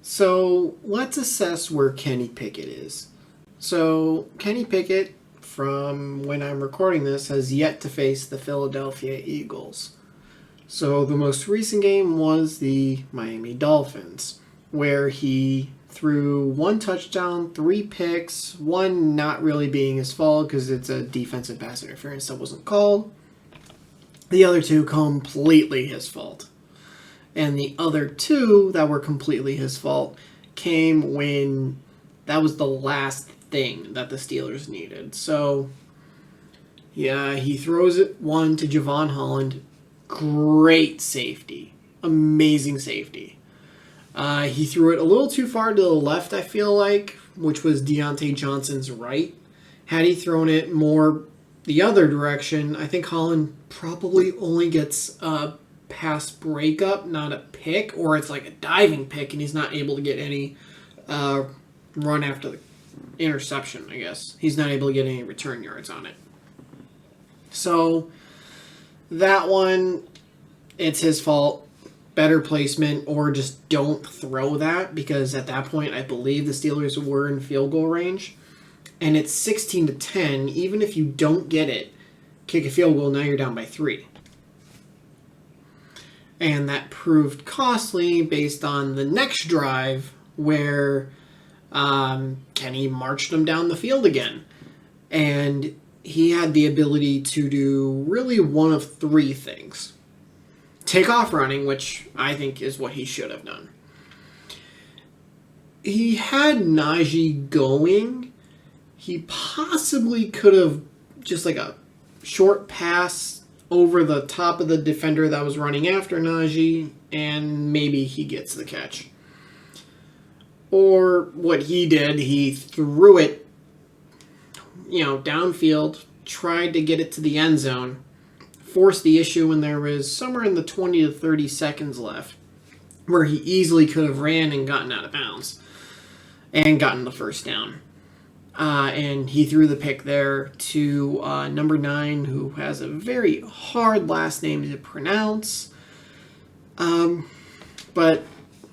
So let's assess where Kenny Pickett is. So Kenny Pickett, from when I'm recording this, has yet to face the Philadelphia Eagles. So the most recent game was the Miami Dolphins, where he threw one touchdown, three picks, one not really being his fault because it's a defensive pass interference that wasn't called. The other two completely his fault. And the other two that were completely his fault came when that was the last thing that the Steelers needed. So, yeah, he throws it one to Javon Holland. Great safety. Amazing safety. He threw it a little too far to the left, I feel like, which was Deontay Johnson's right. Had he thrown it more the other direction, I think Holland probably only gets a pass breakup, not a pick, or it's like a diving pick, and he's not able to get any run after the interception, I guess. He's not able to get any return yards on it. So, that one, it's his fault. Better placement, or just don't throw that, because at that point, I believe the Steelers were in field goal range. And it's 16-10. Even if you don't get it, kick a field goal, now you're down by 3. And that proved costly based on the next drive where Kenny marched him down the field again. And he had the ability to do really one of 3 things. Take off running, which I think is what he should have done. He had Najee going. He possibly could have just like a short pass over the top of the defender that was running after Najee, and maybe he gets the catch. Or what he did, he threw it, downfield, tried to get it to the end zone, forced the issue when there was somewhere in the 20 to 30 seconds left, where he easily could have ran and gotten out of bounds and gotten the first down. And he threw the pick there to number 9, who has a very hard last name to pronounce. But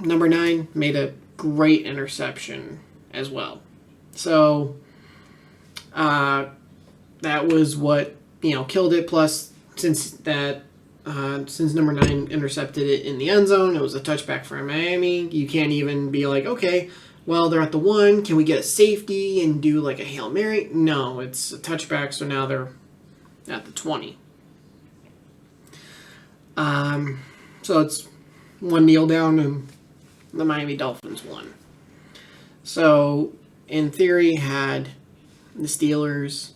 number 9 made a great interception as well. So that was what killed it. Plus, since number 9 intercepted it in the end zone, it was a touchback for Miami. You can't even be like, okay, well, they're at the 1. Can we get a safety and do like a Hail Mary? No, it's a touchback, so now they're at the 20. So it's 1 kneel down and the Miami Dolphins won. So, in theory, had the Steelers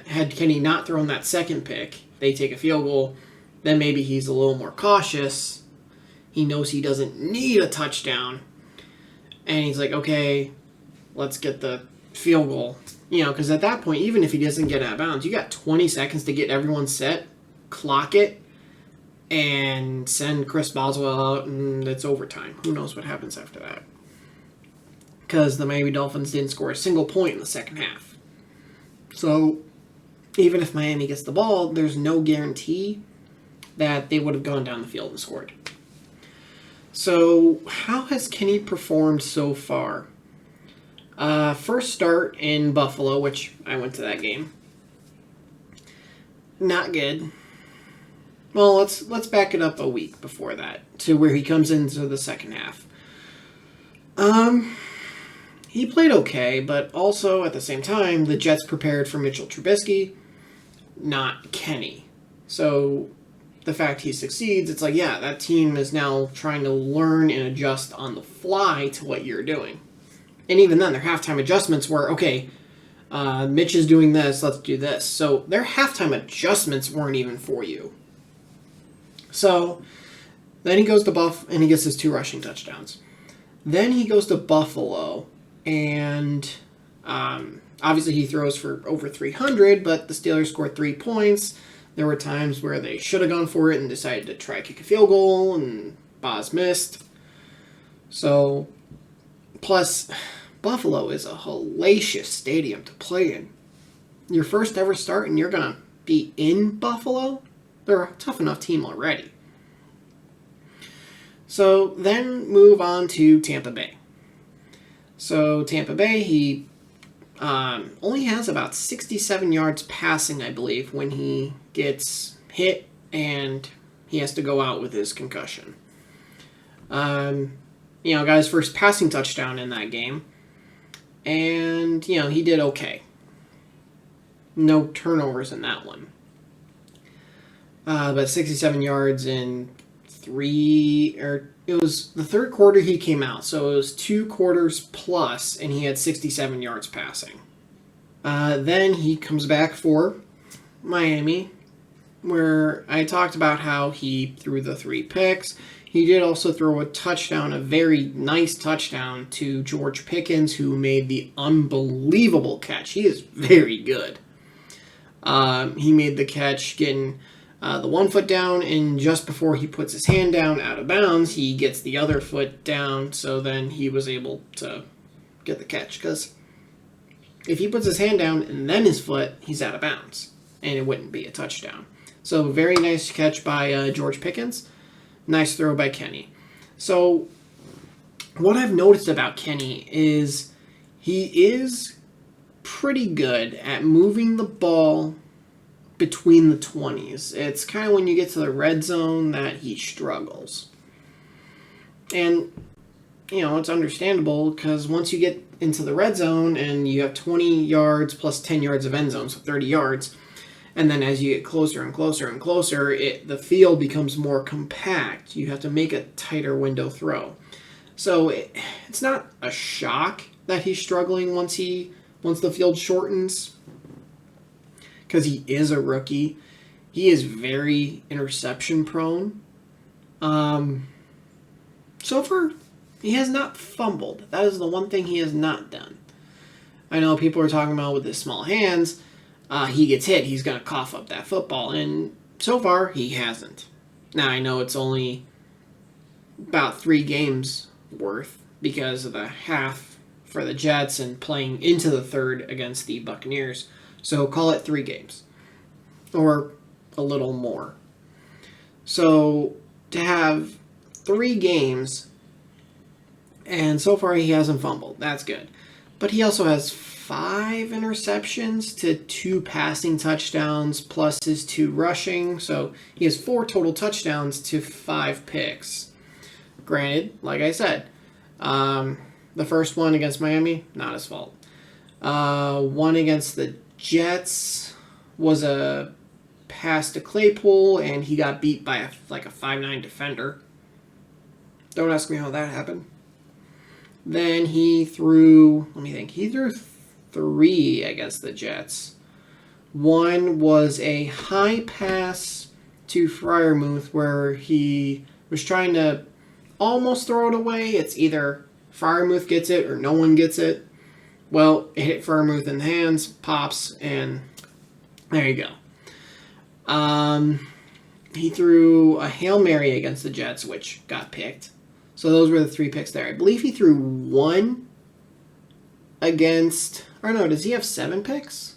had Kenny not thrown that second pick, they take a field goal, then maybe he's a little more cautious. He knows he doesn't need a touchdown. And he's like, okay, let's get the field goal. Because at that point, even if he doesn't get out of bounds, you got 20 seconds to get everyone set, clock it, and send Chris Boswell out, and it's overtime. Who knows what happens after that? Because the Miami Dolphins didn't score a single point in the second half. So, even if Miami gets the ball, there's no guarantee that they would have gone down the field and scored. So, how has Kenny performed so far? First start in Buffalo, which I went to that game. Not good. Well, let's back it up a week before that to where he comes into the second half. He played okay, but also at the same time, the Jets prepared for Mitchell Trubisky, not Kenny. So the fact he succeeds, it's like, yeah, that team is now trying to learn and adjust on the fly to what you're doing. And even then, their halftime adjustments were, okay, Mitch is doing this, let's do this. So their halftime adjustments weren't even for you. So then he goes to Buff and he gets his 2 rushing touchdowns. Then he goes to Buffalo, and obviously he throws for over 300, but the Steelers scored 3 points. There were times where they should have gone for it and decided to try kick a field goal, and Boz missed. So, plus, Buffalo is a hellacious stadium to play in. Your first ever start and you're going to be in Buffalo? They're a tough enough team already. So then move on to Tampa Bay. So Tampa Bay, he only has about 67 yards passing, I believe, when he gets hit and he has to go out with his concussion. Got his first passing touchdown in that game. And, he did okay. No turnovers in that one. But 67 yards in it was the third quarter he came out. So it was 2 quarters plus, and he had 67 yards passing. Then he comes back for Miami, where I talked about how he threw the 3 picks. He did also throw a touchdown, a very nice touchdown to George Pickens, who made the unbelievable catch. He is very good. He made the catch getting the 1 foot down, and just before he puts his hand down out of bounds, he gets the other foot down, so then he was able to get the catch. Because if he puts his hand down and then his foot, he's out of bounds, and it wouldn't be a touchdown. So very nice catch by George Pickens. Nice throw by Kenny. So what I've noticed about Kenny is he is pretty good at moving the ball between the 20s. It's kind of when you get to the red zone that he struggles. And, it's understandable because once you get into the red zone and you have 20 yards plus 10 yards of end zone, so 30 yards, and then as you get closer and closer and closer, the field becomes more compact. You have to make a tighter window throw. So it's not a shock that he's struggling once the field shortens, because he is a rookie. He is very interception prone. So far, he has not fumbled. That is the one thing he has not done. I know people are talking about with his small hands, he gets hit, he's going to cough up that football. And so far, he hasn't. Now, I know it's only about 3 games worth because of the half for the Jets and playing into the third against the Buccaneers. So call it 3 games. Or a little more. So to have 3 games, and so far he hasn't fumbled. That's good. But he also has 5 interceptions to 2 passing touchdowns plus his 2 rushing. So he has 4 total touchdowns to 5 picks. Granted, like I said, the first one against Miami, not his fault. One against the Jets was a pass to Claypool, and he got beat by a 5'9" defender. Don't ask me how that happened. Then he threw 3 against the Jets. One was a high pass to Freiermuth where he was trying to almost throw it away. It's either Freiermuth gets it or no one gets it. Well, it hit Freiermuth in the hands, pops, and there you go. He threw a Hail Mary against the Jets, which got picked. So those were the 3 picks there. I believe he threw 1 against... Or no, does he have 7 picks?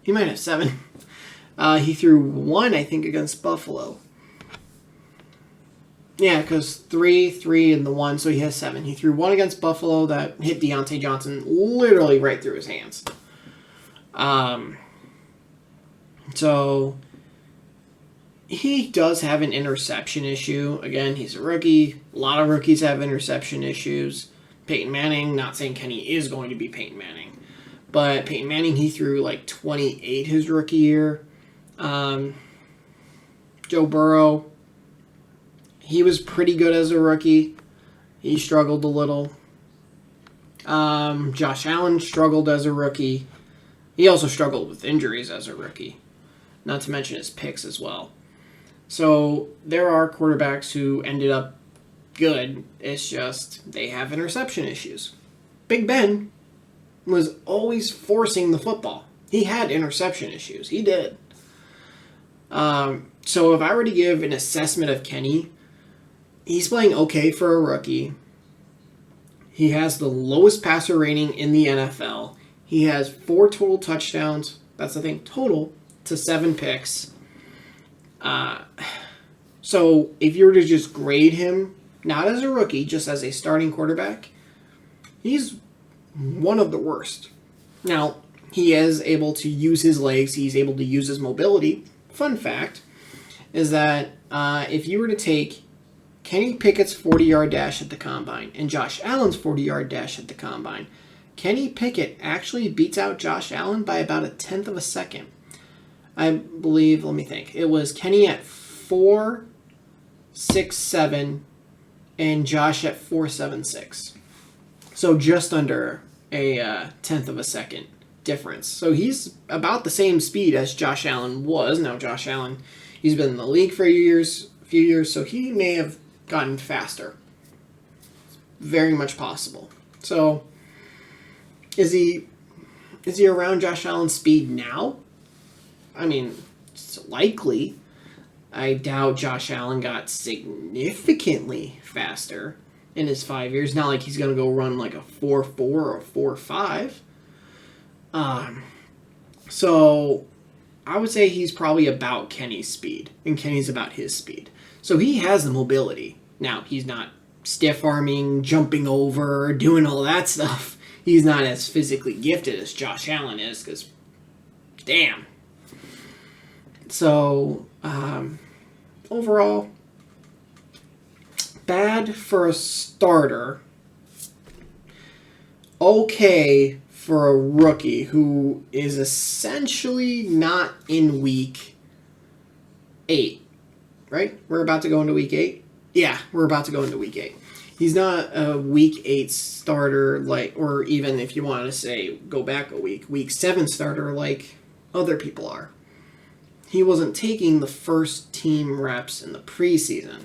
He might have 7. He threw 1, I think, against Buffalo. Yeah, because 3, and the 1, so he has 7. He threw 1 against Buffalo that hit Deontay Johnson literally right through his hands. So he does have an interception issue. Again, he's a rookie. A lot of rookies have interception issues. Peyton Manning, not saying Kenny is going to be Peyton Manning, but Peyton Manning, he threw 28 his rookie year. Joe Burrow, he was pretty good as a rookie. He struggled a little. Josh Allen struggled as a rookie. He also struggled with injuries as a rookie. Not to mention his picks as well. So there are quarterbacks who ended up good. It's just they have interception issues. Big Ben was always forcing the football. He had interception issues. He did. So if I were to give an assessment of Kenny, he's playing okay for a rookie. He has the lowest passer rating in the NFL. He has 4 total touchdowns. That's the thing, total to 7 picks. So if you were to just grade him, not as a rookie, just as a starting quarterback, he's one of the worst. Now, he is able to use his legs. He's able to use his mobility. Fun fact is that if you were to take Kenny Pickett's 40-yard dash at the combine and Josh Allen's 40-yard dash at the combine, Kenny Pickett actually beats out Josh Allen by about a tenth of a second. I believe, let me think, it was Kenny at 4.67 and Josh at 4.76. So just under a tenth of a second difference. So he's about the same speed as Josh Allen was. Now Josh Allen, he's been in the league for a few years, so he may have gotten faster. Very much possible. So is he around Josh Allen's speed now? I mean, it's likely. I doubt Josh Allen got significantly faster in his 5 years. Not like he's going to go run like a 4.4 or a 4.5. So I would say he's probably about Kenny's speed, and Kenny's about his speed. So he has the mobility. Now, he's not stiff-arming, jumping over, doing all that stuff. He's not as physically gifted as Josh Allen is, because, damn. So, overall, bad for a starter. Okay for a rookie who is essentially not in week 8. Right? We're about to go into week 8? Yeah, we're about to go into week 8. He's not a week 8 starter, like, or even if you want to say go back a week 7 starter like other people are. He wasn't taking the first team reps in the preseason.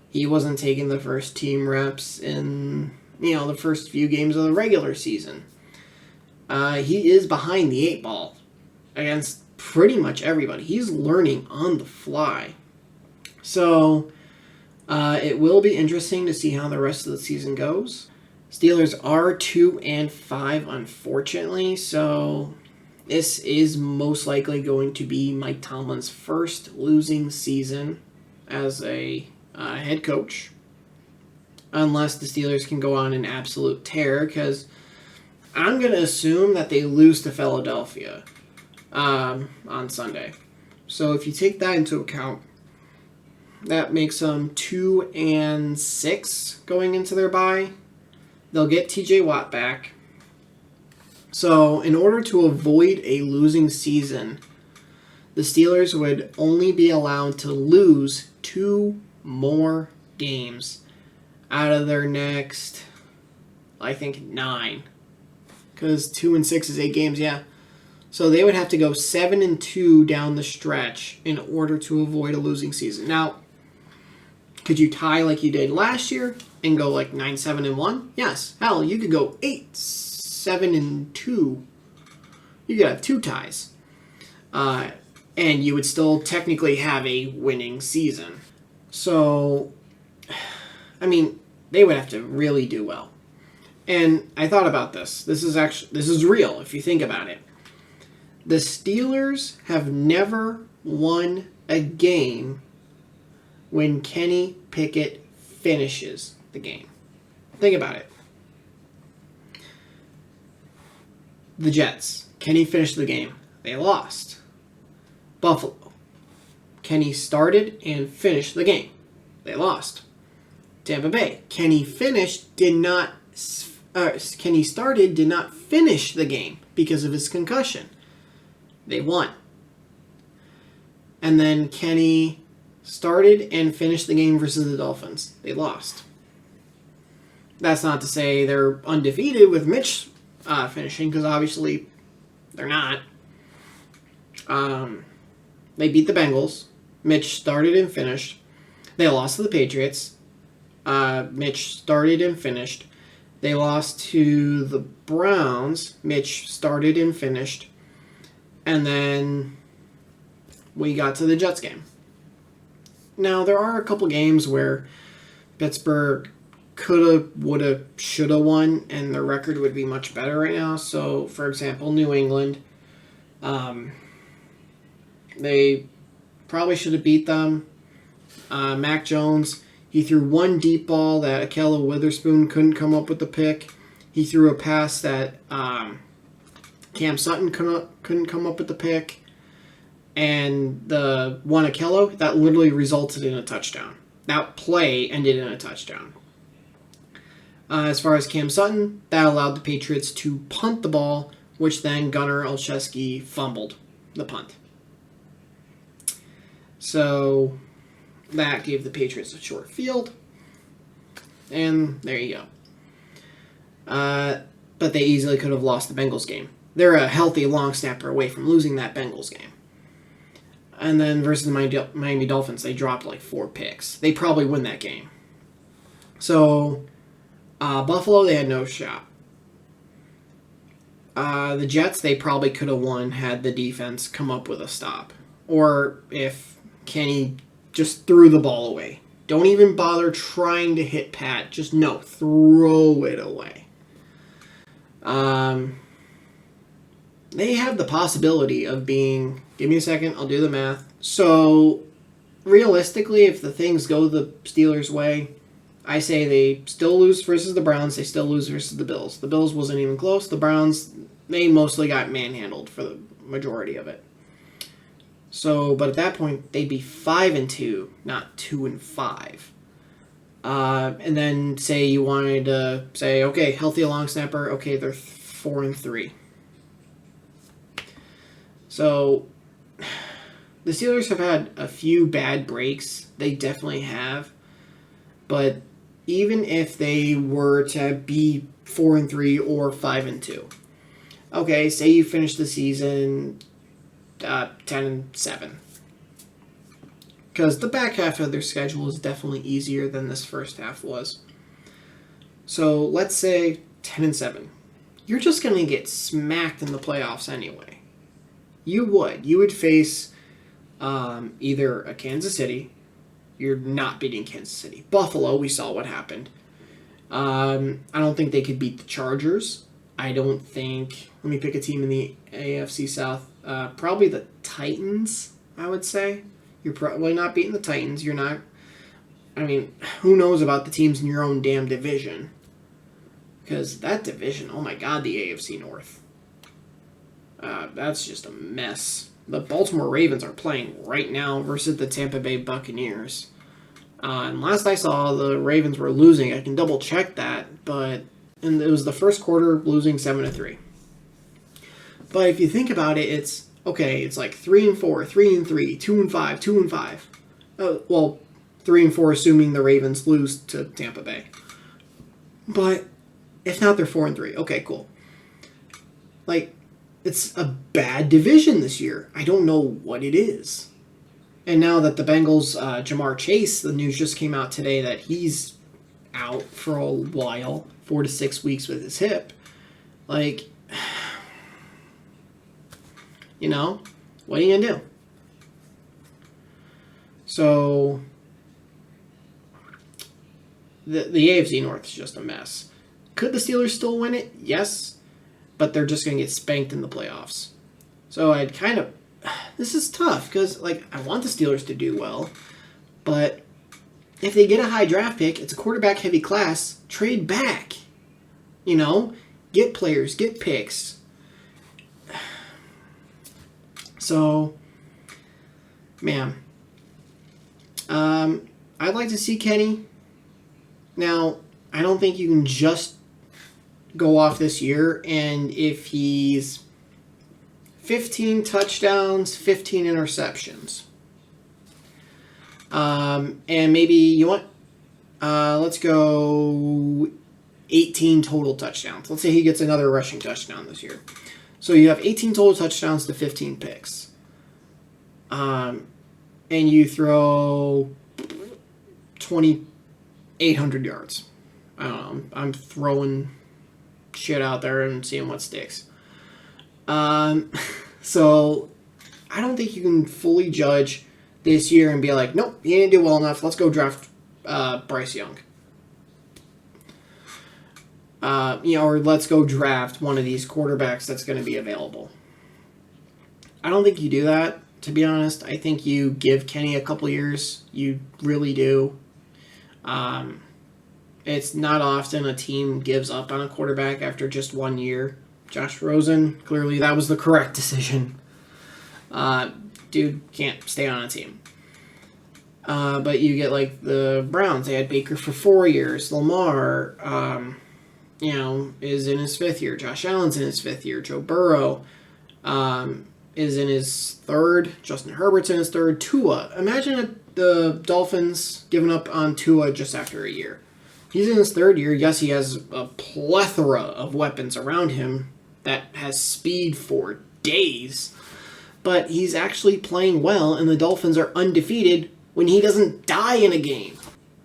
He wasn't taking the first team reps in, the first few games of the regular season. He is behind the 8 ball against pretty much everybody. He's learning on the fly. So, it will be interesting to see how the rest of the season goes. Steelers are 2-5, unfortunately, so this is most likely going to be Mike Tomlin's first losing season as a head coach, unless the Steelers can go on an absolute tear, because I'm going to assume that they lose to Philadelphia on Sunday. So if you take that into account, that makes them 2-6 going into their bye. They'll get TJ Watt back. So in order to avoid a losing season, the Steelers would only be allowed to lose 2 more games out of their next, I think, 9. Because 2-6 is 8 games, yeah. So they would have to go 7-2 down the stretch in order to avoid a losing season. Now, could you tie like you did last year and go like 9-7-1? Yes. Hell, you could go 8-7-2. You could have 2 ties. And you would still technically have a winning season. So, I mean, they would have to really do well. And I thought about this. This is real if you think about it. The Steelers have never won a game when Kenny Pickett finishes the game. Think about it. The Jets. Kenny finished the game. They lost. Buffalo. Kenny started and finished the game. They lost. Tampa Bay. Kenny started, did not finish the game because of his concussion. They won. And then Kenny started and finished the game versus the Dolphins. They lost. That's not to say they're undefeated with Mitch finishing, because obviously they're not. They beat the Bengals. Mitch started and finished. They lost to the Patriots. Mitch started and finished. They lost to the Browns. Mitch started and finished. And then we got to the Jets game. Now, there are a couple games where Pittsburgh coulda, woulda, shoulda won, and their record would be much better right now. So, for example, New England. They probably should have beat them. Mac Jones, he threw one deep ball that Akello Witherspoon couldn't come up with the pick. He threw a pass that Cam Sutton couldn't come up with the pick. And the one Akello, that literally resulted in a touchdown. That play ended in a touchdown. As far as Cam Sutton, that allowed the Patriots to punt the ball, which then Gunnar Olszewski fumbled the punt. So that gave the Patriots a short field. And there you go. But they easily could have lost the Bengals game. They're a healthy long snapper away from losing that Bengals game. And then versus the Miami Dolphins, they dropped like 4 picks. They probably win that game. So Buffalo, they had no shot. The Jets, they probably could have won had the defense come up with a stop. Or if Kenny just threw the ball away. Don't even bother trying to hit Pat. Just no, throw it away. They have the possibility of being... Give me a second, I'll do the math. So, realistically, if the things go the Steelers' way, I say they still lose versus the Browns, they still lose versus the Bills. The Bills wasn't even close. The Browns, they mostly got manhandled for the majority of it. So, but at that point, they'd be 5-2, not 2-5. And then say you wanted to say, okay, healthy long snapper, okay, they're 4-3. So, the Steelers have had a few bad breaks. They definitely have. But even if they were to be 4-3 or 5-2, okay, say you finish the season 10-7. Because the back half of their schedule is definitely easier than this first half was. So let's say 10-7. You're just going to get smacked in the playoffs anyway. You would face either a Kansas City. You're not beating Kansas City. Buffalo, we saw what happened. I don't think they could beat the Chargers. I don't think... Let me pick a team in the AFC South. Probably the Titans, I would say. You're probably not beating the Titans. You're not... I mean, who knows about the teams in your own damn division? Because that division, oh my god, the AFC North. That's just a mess. The Baltimore Ravens are playing right now versus the Tampa Bay Buccaneers. And last I saw, the Ravens were losing. I can double check that, but and it was the first quarter losing 7-3. But if you think about it, it's okay. It's like 3-4, 3-3, 2-5, 2-5. Well, 3-4, assuming the Ravens lose to Tampa Bay. But if not, they're 4-3. Okay, cool. Like, it's a bad division this year. I don't know what it is. And now that the Bengals, Jamar Chase, the news just came out today that he's out for a while, 4 to 6 weeks with his hip. Like, you know, what are you going to do? So, the AFC North is just a mess. Could the Steelers still win it? Yes. But they're just going to get spanked in the playoffs. So I'd kind of... This is tough because, like, I want the Steelers to do well. But if they get a high draft pick, it's a quarterback-heavy class, trade back. You know? Get players, get picks. So, man. I'd like to see Kenny. Now, I don't think you can just go off this year, and if he's 15 touchdowns, 15 interceptions, and maybe you want, let's go 18 total touchdowns. Let's say he gets another rushing touchdown this year. So you have 18 total touchdowns to 15 picks. And you throw 2,800 yards. I don't know. I'm throwing shit out there and seeing what sticks. So I don't think you can fully judge this year and be like, nope, he didn't do well enough. Let's go draft Bryce Young. Or let's go draft one of these quarterbacks that's going to be available. I don't think you do that to be honest. I think you give Kenny a couple years. You really do. It's not often a team gives up on a quarterback after just 1 year. Josh Rosen, clearly that was the correct decision. Dude can't stay on a team. But you get like the Browns. They had Baker for 4 years. Lamar, is in his 5th year. Josh Allen's in his 5th year. Joe Burrow is in his 3rd. Justin Herbert's in his 3rd. Tua. Imagine the Dolphins giving up on Tua just after a year. He's in his 3rd year. Yes, he has a plethora of weapons around him that has speed for days. But he's actually playing well, and the Dolphins are undefeated when he doesn't die in a game.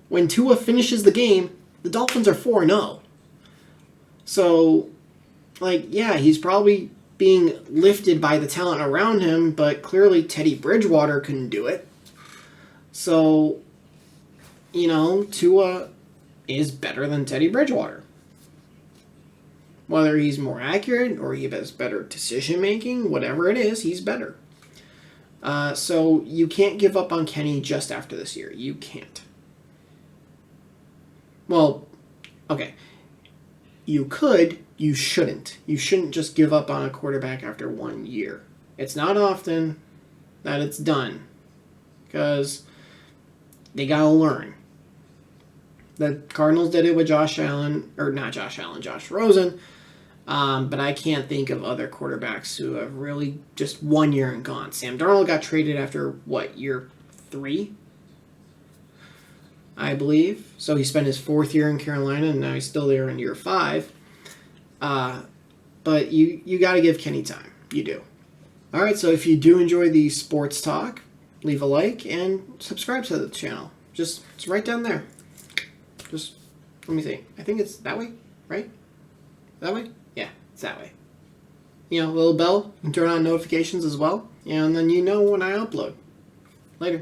When Tua finishes the game, the Dolphins are 4-0. So, he's probably being lifted by the talent around him, but clearly Teddy Bridgewater couldn't do it. So, Tua is better than Teddy Bridgewater. Whether he's more accurate or he has better decision making, whatever it is, he's better. So you can't give up on Kenny just after this year. You can't. Well, okay. You could, you shouldn't. You shouldn't just give up on a quarterback after 1 year. It's not often that it's done. Because they gotta learn. The Cardinals did it with Josh Rosen. But I can't think of other quarterbacks who have really just 1 year and gone. Sam Darnold got traded after, year 3? I believe. So he spent his 4th year in Carolina, and now he's still there in year 5. But you got to give Kenny time. You do. All right, so if you do enjoy the sports talk, leave a like and subscribe to the channel. It's right down there. Just, let me see. I think it's that way, right? That way? Yeah, it's that way. Little bell. You can turn on notifications as well. And then when I upload. Later.